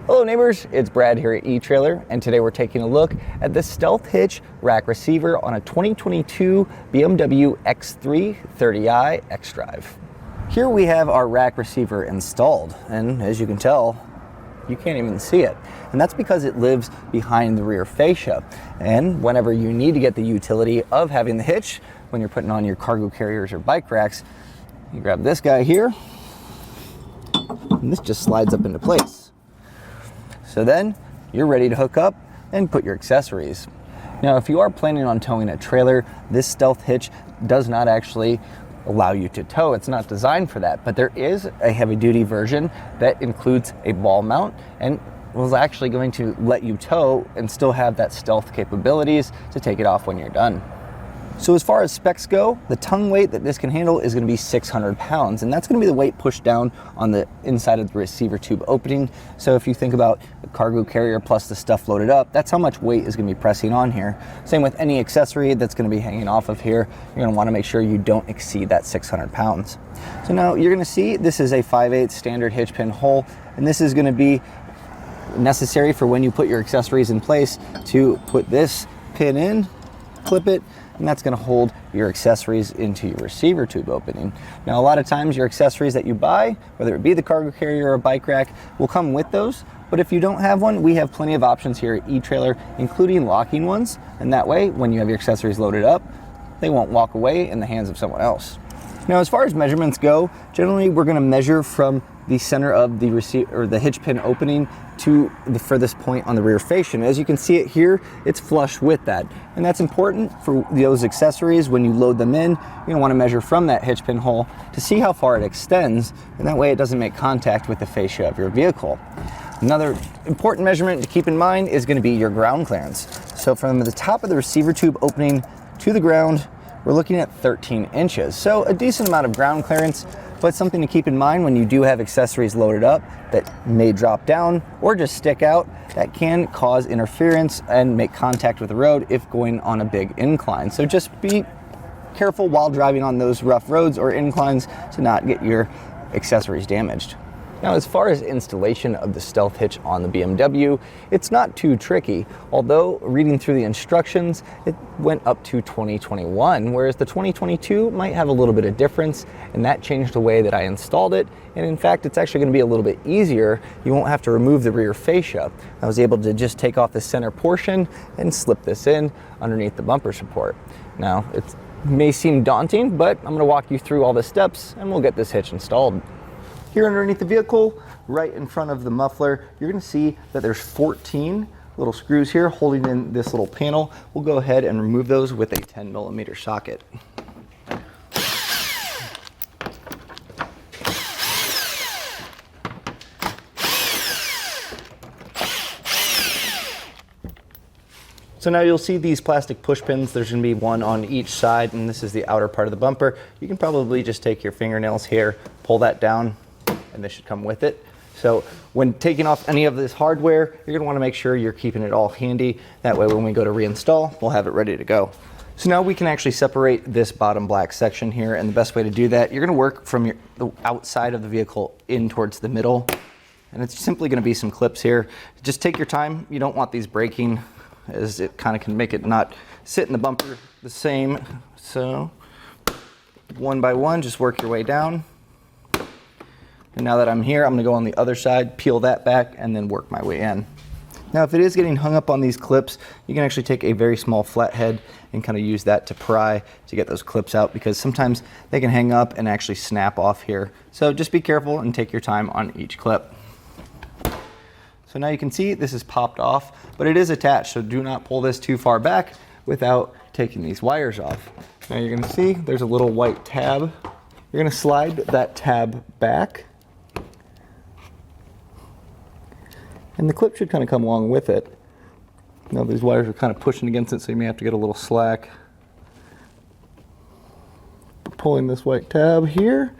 Hello neighbors, it's Brad here at eTrailer, and today we're taking a look at the Stealth Hitch rack receiver on a 2022 BMW X3 30i Xdrive. Here we have our rack receiver installed, and as you can tell, you can't even see it. And that's because it lives behind the rear fascia. And whenever you need to get the utility of having the hitch, when you're putting on your cargo carriers or bike racks, you grab this guy here, and this just slides up into place. So then you're ready to hook up and put your accessories. Now, if you are planning on towing a trailer, this Stealth Hitch does not actually allow you to tow. It's not designed for that, but there is a heavy duty version that includes a ball mount and was actually going to let you tow and still have that stealth capabilities to take it off when you're done. So as far as specs go, the tongue weight that this can handle is going to be 600 pounds, and that's going to be the weight pushed down on the inside of the receiver tube opening. So if you think about the cargo carrier plus the stuff loaded up, that's how much weight is going to be pressing on here. Same with any accessory that's going to be hanging off of here. You're going to want to make sure you don't exceed that 600 pounds. So now you're going to see this is a 5/8 standard hitch pin hole, and this is going to be necessary for when you put your accessories in place to put this pin in, clip it, and that's going to hold your accessories into your receiver tube opening. Now, a lot of times your accessories that you buy, whether it be the cargo carrier or a bike rack, will come with those. But if you don't have one, we have plenty of options here at eTrailer, including locking ones. And that way, when you have your accessories loaded up, they won't walk away in the hands of someone else. Now, as far as measurements go, generally we're going to measure from the center of the receiver or the hitch pin opening to the furthest point on the rear fascia. As you can see it here, it's flush with that. And that's important for those accessories. When you load them in, you're going to want to measure from that hitch pin hole to see how far it extends, and that way it doesn't make contact with the fascia of your vehicle. Another important measurement to keep in mind is going to be your ground clearance. So from the top of the receiver tube opening to the ground, we're looking at 13 inches. So a decent amount of ground clearance, but something to keep in mind when you do have accessories loaded up that may drop down or just stick out, that can cause interference and make contact with the road if going on a big incline. So just be careful while driving on those rough roads or inclines to not get your accessories damaged. Now, as far as installation of the Stealth Hitch on the BMW, it's not too tricky, although reading through the instructions, it went up to 2021, whereas the 2022 might have a little bit of difference, and that changed the way that I installed it. And in fact, it's actually going to be a little bit easier. You won't have to remove the rear fascia. I was able to just take off the center portion and slip this in underneath the bumper support. Now, it may seem daunting, but I'm going to walk you through all the steps and we'll get this hitch installed. Here underneath the vehicle, right in front of the muffler, you're going to see that there's 14 little screws here holding in this little panel. We'll go ahead and remove those with a 10mm socket. So now you'll see these plastic push pins. There's going to be one on each side, and this is the outer part of the bumper. You can probably just take your fingernails here, pull that down, and this should come with it. So when taking off any of this hardware, you're going to want to make sure you're keeping it all handy. That way when we go to reinstall, we'll have it ready to go. So now we can actually separate this bottom black section here, and the best way to do that, you're going to work from the outside of the vehicle in towards the middle, and it's simply going to be some clips here. Just take your time. You don't want these breaking, as it kind of can make it not sit in the bumper the same. So one by one, just work your way down. And now that I'm here, I'm going to go on the other side, peel that back, and then work my way in. Now, if it is getting hung up on these clips, you can actually take a very small flathead and kind of use that to pry to get those clips out, because sometimes they can hang up and actually snap off here. So just be careful and take your time on each clip. So now you can see this is popped off, but it is attached, so do not pull this too far back without taking these wires off. Now you're going to see there's a little white tab. You're going to slide that tab back, and the clip should kind of come along with it. Now these wires are kind of pushing against it, so you may have to get a little slack. Pulling this white tab here,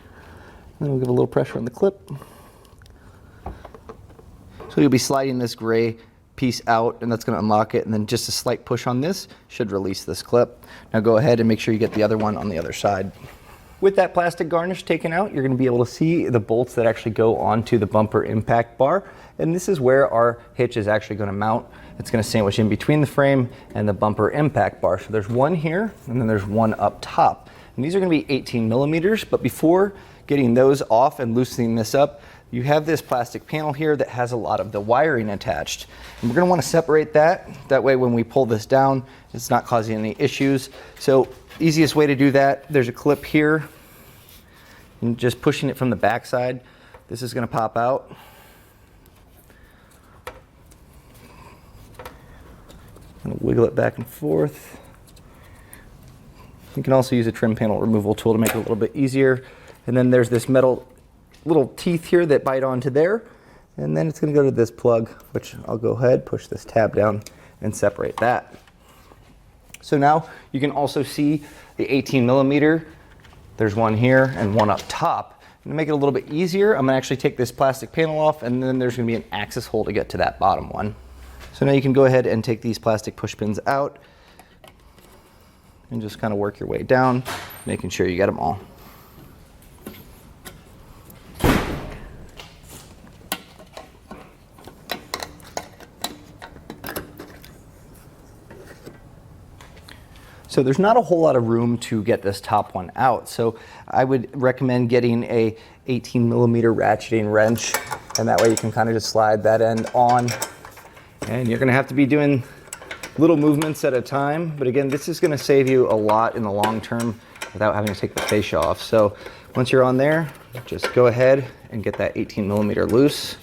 then we'll give a little pressure on the clip. So you'll be sliding this gray piece out, and that's going to unlock it, and then just a slight push on this should release this clip. Now go ahead and make sure you get the other one on the other side. With that plastic garnish taken out, you're going to be able to see the bolts that actually go onto the bumper impact bar. And this is where our hitch is actually going to mount. It's going to sandwich in between the frame and the bumper impact bar. So there's one here, and then there's one up top. And these are going to be 18 millimeters, but before getting those off and loosening this up, you have this plastic panel here that has a lot of the wiring attached. And we're going to want to separate that. That way when we pull this down, it's not causing any issues. So easiest way to do that, there's a clip here. And just pushing it from the back side, this is going to pop out. I'm going to wiggle it back and forth. You can also use a trim panel removal tool to make it a little bit easier. And then there's this metal little teeth here that bite onto there. And then it's going to go to this plug, which I'll go ahead, push this tab down and separate that. So now you can also see the 18 millimeter. There's one here and one up top. And to make it a little bit easier, I'm going to actually take this plastic panel off, and then there's going to be an access hole to get to that bottom one. So now you can go ahead and take these plastic push pins out and just kind of work your way down, making sure you get them all. So there's not a whole lot of room to get this top one out. So I would recommend getting a 18 millimeter ratcheting wrench, and that way you can kind of just slide that end on. And you're gonna have to be doing little movements at a time. But again, this is gonna save you a lot in the long term without having to take the fascia off. So once you're on there, just go ahead and get that 18 millimeter loose.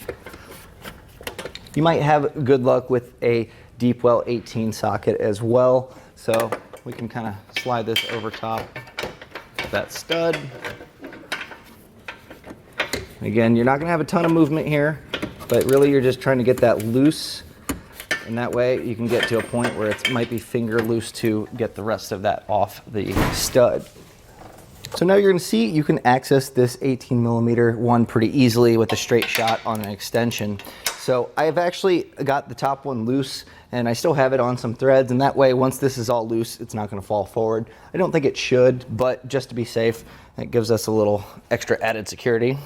You might have good luck with a deep well 18 socket as well. So we can kind of slide this over top of that stud. Again, you're not going to have a ton of movement here, but really you're just trying to get that loose, and that way you can get to a point where it might be finger loose to get the rest of that off the stud. So now you're going to see you can access this 18 millimeter one pretty easily with a straight shot on an extension. So I've actually got the top one loose, and I still have it on some threads, and that way once this is all loose, it's not going to fall forward. I don't think it should, but just to be safe, it gives us a little extra added security.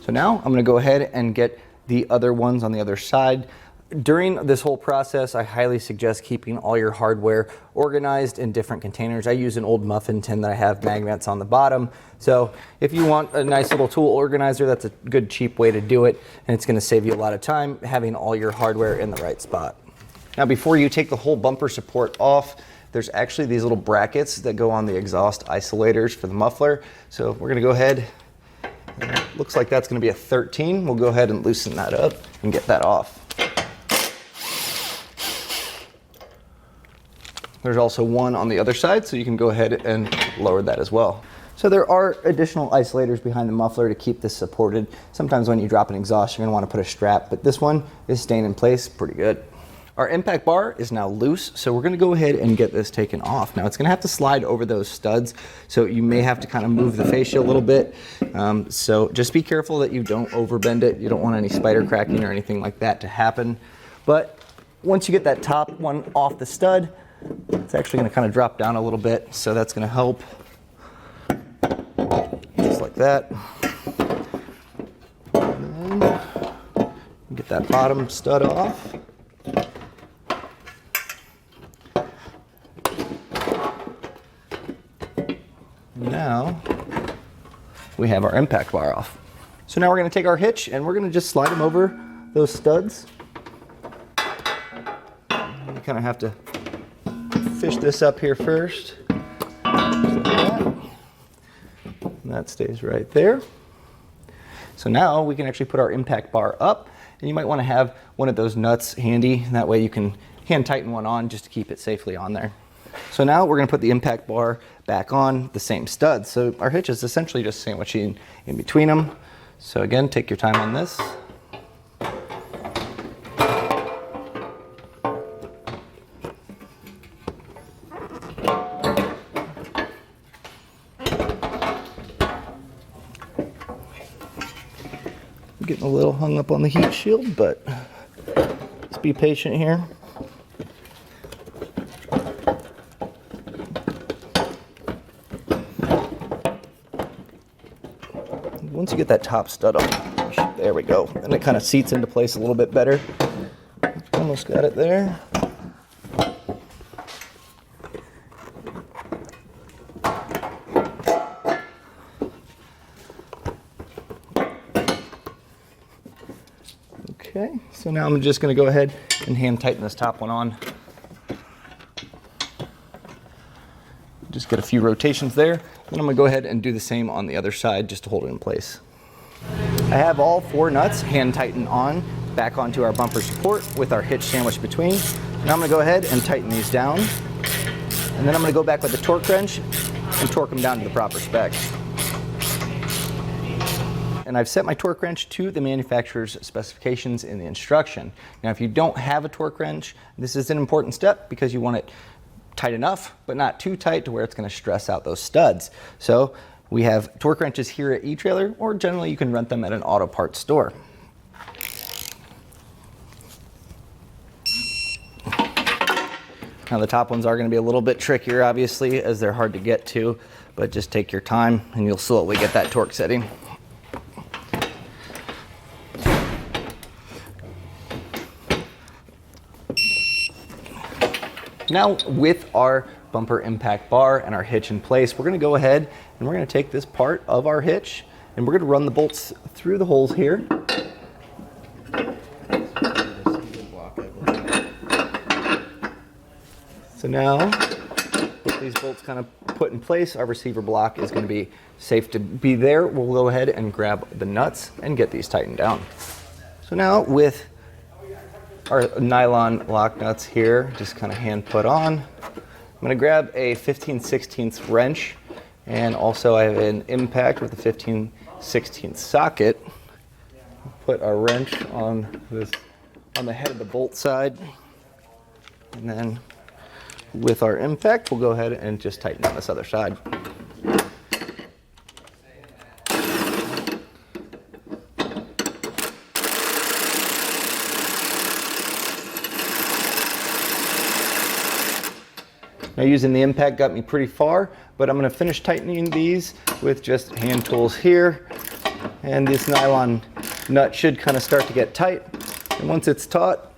So now I'm going to go ahead and get the other ones on the other side. During this whole process, I highly suggest keeping all your hardware organized in different containers. I use an old muffin tin that I have magnets on the bottom. So if you want a nice little tool organizer, that's a good cheap way to do it, and it's going to save you a lot of time having all your hardware in the right spot. Now before you take the whole bumper support off, there's actually these little brackets that go on the exhaust isolators for the muffler. So we're going to go ahead. Looks like that's going to be a 13. We'll go ahead and loosen that up and get that off. There's also one on the other side, so you can go ahead and lower that as well. So there are additional isolators behind the muffler to keep this supported. Sometimes when you drop an exhaust, you're going to want to put a strap, but this one is staying in place pretty good. Our impact bar is now loose, so we're going to go ahead and get this taken off. Now it's going to have to slide over those studs, so you may have to kind of move the fascia a little bit. So just be careful that you don't overbend it. You don't want any spider cracking or anything like that to happen. But once you get that top one off the stud, it's actually going to kind of drop down a little bit, so that's going to help. Just like that. And then get that bottom stud off. Now we have our impact bar off. So now we're going to take our hitch and we're going to just slide them over those studs. You kind of have to fish this up here first. Like that. And that stays right there. So now we can actually put our impact bar up, and you might want to have one of those nuts handy. That way you can hand tighten one on just to keep it safely on there. So now we're going to put the impact bar back on the same studs. So our hitch is essentially just sandwiching in between them. So again, take your time on this. Getting a little hung up on the heat shield, but let's be patient here. Once you get that top stud up, there we go. And it kind of seats into place a little bit better. Almost got it there. Okay, so now I'm just going to go ahead and hand tighten this top one on. Just get a few rotations there. Then I'm going to go ahead and do the same on the other side just to hold it in place. I have all 4 nuts hand tightened on back onto our bumper support with our hitch sandwiched between. Now I'm going to go ahead and tighten these down. And then I'm going to go back with the torque wrench and torque them down to the proper spec. And I've set my torque wrench to the manufacturer's specifications in the instruction. Now if you don't have a torque wrench, this is an important step because you want it tight enough, but not too tight to where it's going to stress out those studs. So we have torque wrenches here at eTrailer, or generally you can rent them at an auto parts store. Now the top ones are going to be a little bit trickier, obviously, as they're hard to get to, but just take your time and you'll slowly get that torque setting. Now with our bumper impact bar and our hitch in place, we're going to go ahead and we're going to take this part of our hitch and we're going to run the bolts through the holes here. So now with these bolts kind of put in place, our receiver block is going to be safe to be there. We'll go ahead and grab the nuts and get these tightened down. So now with our nylon lock nuts here, just kind of hand put on. I'm going to grab a 15/16 wrench, and also I have an impact with a 15/16 socket. Put our wrench on the head of the bolt side, and then with our impact, we'll go ahead and just tighten on this other side. Now using the impact got me pretty far, but I'm going to finish tightening these with just hand tools here. And this nylon nut should kind of start to get tight. And once it's taut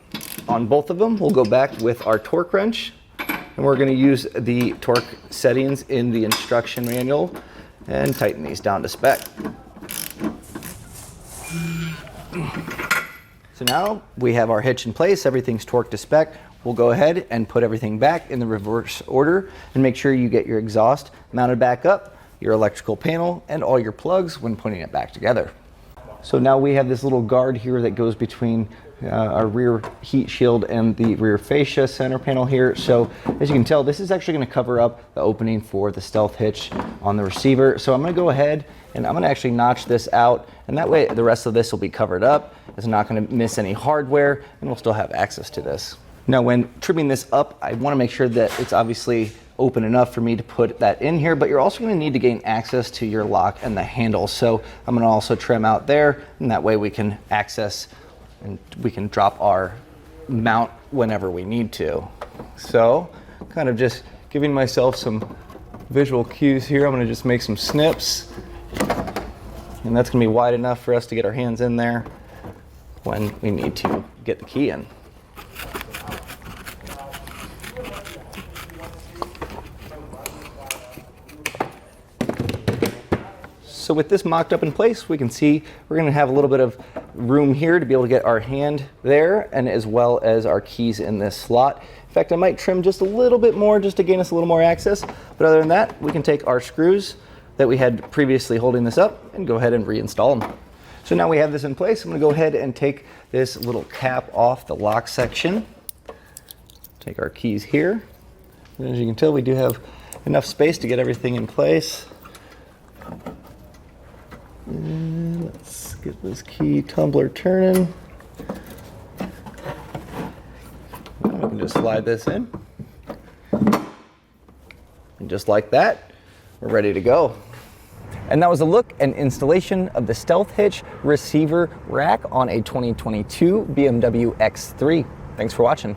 on both of them, we'll go back with our torque wrench. And we're going to use the torque settings in the instruction manual and tighten these down to spec. So now we have our hitch in place, everything's torqued to spec. We'll go ahead and put everything back in the reverse order and make sure you get your exhaust mounted back up, your electrical panel, and all your plugs when putting it back together. So now we have this little guard here that goes between our rear heat shield and the rear fascia center panel here. So as you can tell, this is actually going to cover up the opening for the Stealth hitch on the receiver. So I'm going to go ahead and I'm going to actually notch this out, and that way the rest of this will be covered up. It's not going to miss any hardware, and we'll still have access to this. Now when trimming this up, I want to make sure that it's obviously open enough for me to put that in here, but you're also going to need to gain access to your lock and the handle. So I'm going to also trim out there, and that way we can access and we can drop our mount whenever we need to. So kind of just giving myself some visual cues here. I'm going to just make some snips, and that's going to be wide enough for us to get our hands in there when we need to get the key in. So with this mocked up in place, we can see we're going to have a little bit of room here to be able to get our hand there, and as well as our keys in this slot. In fact, I might trim just a little bit more just to gain us a little more access. But other than that, we can take our screws that we had previously holding this up and go ahead and reinstall them. So now we have this in place. I'm going to go ahead and take this little cap off the lock section. Take our keys here. And as you can tell, we do have enough space to get everything in place. And let's get this key tumbler turning. We can just slide this in. And just like that, we're ready to go. And that was a look and installation of the Stealth Hitch receiver rack on a 2022 BMW X3. Thanks for watching.